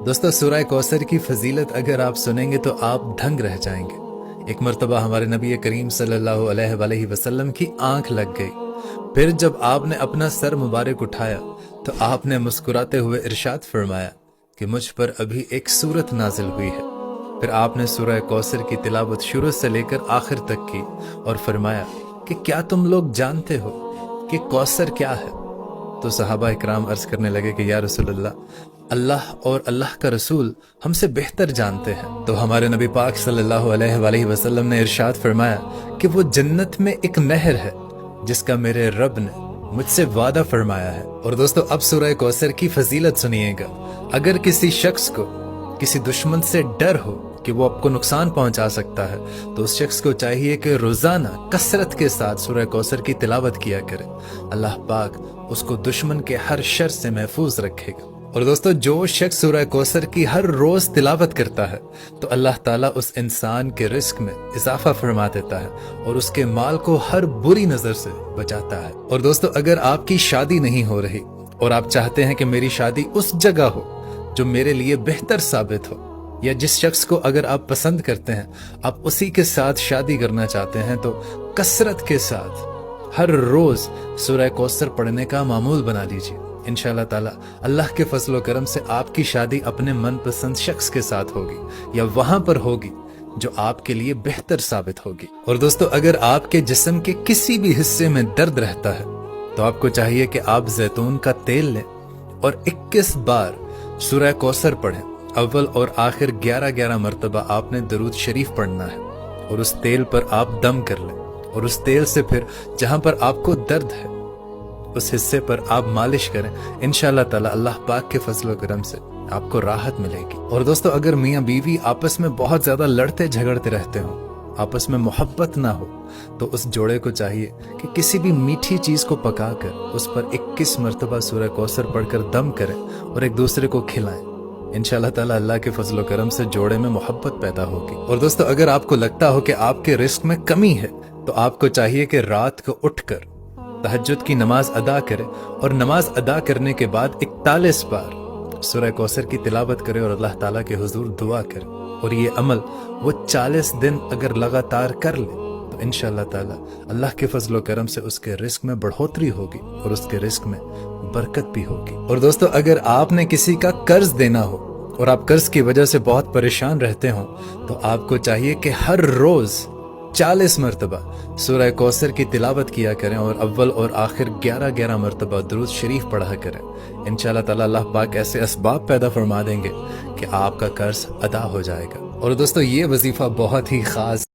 دوستو سورہ کوثر کی فضیلت اگر آپ سنیں گے تو آپ دھنگ رہ جائیں گے۔ ایک مرتبہ ہمارے نبی کریم صلی اللہ علیہ وآلہ وسلم کی آنکھ لگ گئی۔ پھر جب آپ نے اپنا سر مبارک اٹھایا تو آپ نے مسکراتے ہوئے ارشاد فرمایا کہ مجھ پر ابھی ایک سورت نازل ہوئی ہے۔ پھر آپ نے سورہ کوثر کی تلاوت شروع سے لے کر آخر تک کی اور فرمایا کہ کیا تم لوگ جانتے ہو کہ کوثر کیا ہے؟ تو صحابہ اکرام عرض کرنے لگے کہ یا رسول اللہ اور اللہ کا رسول ہم سے بہتر جانتے ہیں۔ تو ہمارے نبی پاک صلی اللہ علیہ وآلہ وسلم نے ارشاد فرمایا کہ وہ جنت میں ایک نہر ہے جس کا میرے رب نے مجھ سے وعدہ فرمایا ہے۔ اور دوستو اب سورہ کوثر کی فضیلت سنیے گا۔ اگر کسی شخص کو کسی دشمن سے ڈر ہو کہ وہ آپ کو نقصان پہنچا سکتا ہے تو اس شخص کو چاہیے کہ روزانہ کثرت کے ساتھ سورہ کوثر کی تلاوت کیا کرے۔ اللہ پاک اس کو دشمن کے ہر شر سے محفوظ رکھے گا۔ اور دوستو جو شخص سورہ کوثر کی ہر روز تلاوت کرتا ہے تو اللہ تعالیٰ اس انسان کے رزق میں اضافہ فرما دیتا ہے اور اس کے مال کو ہر بری نظر سے بچاتا ہے۔ اور دوستو اگر آپ کی شادی نہیں ہو رہی اور آپ چاہتے ہیں کہ میری شادی اس جگہ ہو جو میرے لیے بہتر ثابت ہو، یا جس شخص کو اگر آپ پسند کرتے ہیں آپ اسی کے ساتھ شادی کرنا چاہتے ہیں، تو کثرت کے ساتھ ہر روز سورہ کوثر پڑھنے کا معمول بنا لیجیے۔ انشاءاللہ تعالی اللہ کے فضل و کرم سے آپ کی شادی اپنے من پسند شخص کے ساتھ ہوگی یا وہاں پر ہوگی جو آپ کے لیے بہتر ثابت ہوگی۔ اور دوستو اگر آپ کے جسم کے کسی بھی حصے میں درد رہتا ہے تو آپ کو چاہیے کہ آپ زیتون کا تیل لیں اور 21 بار سورہ کوثر پڑھیں۔ اول اور آخر 11 مرتبہ آپ نے درود شریف پڑھنا ہے اور اس تیل پر آپ دم کر لیں اور اس تیل سے پھر جہاں پر آپ کو درد ہے اس حصے پر آپ مالش کریں۔ انشاءاللہ تعالی اللہ پاک کے فضل و کرم سے آپ کو راحت ملے گی۔ اور دوستو اگر میاں بیوی آپس میں بہت زیادہ لڑتے جھگڑتے رہتے ہوں، آپس میں محبت نہ ہو، تو اس جوڑے کو چاہیے کہ کسی بھی میٹھی چیز کو پکا کر اس پر 21 مرتبہ سورہ کوثر پڑھ کر دم کریں اور ایک دوسرے کو کھلائیں۔ انشاءاللہ تعالی اللہ کے فضل و کرم سے جوڑے میں محبت پیدا ہوگی۔ اور دوستو اگر آپ کو لگتا ہو کہ آپ کے رزق میں کمی ہے تو آپ کو چاہیے کہ رات کو اٹھ کر تہجد کی نماز ادا کرے اور نماز ادا کرنے کے بعد 41 بار سورہ کوثر کی تلاوت کرے اور اللہ تعالیٰ کے حضور دعا کرے۔ اور یہ عمل وہ 40 دن اگر لگاتار کر لے تو انشاءاللہ تعالی اللہ کے فضل و کرم سے اس کے رزق میں بڑھوتری ہوگی اور اس کے رزق میں برکت بھی ہوگی۔ اور دوستو اگر آپ نے کسی کا قرض دینا ہو اور آپ قرض کی وجہ سے بہت پریشان رہتے ہوں تو آپ کو چاہیے کہ ہر روز 40 مرتبہ سورہ کوثر کی تلاوت کیا کریں اور اول اور آخر 11 مرتبہ درود شریف پڑھا کریں۔ انشاءاللہ تعالی اللہ پاک ایسے اسباب پیدا فرما دیں گے کہ آپ کا قرض ادا ہو جائے گا۔ اور دوستو یہ وظیفہ بہت ہی خاص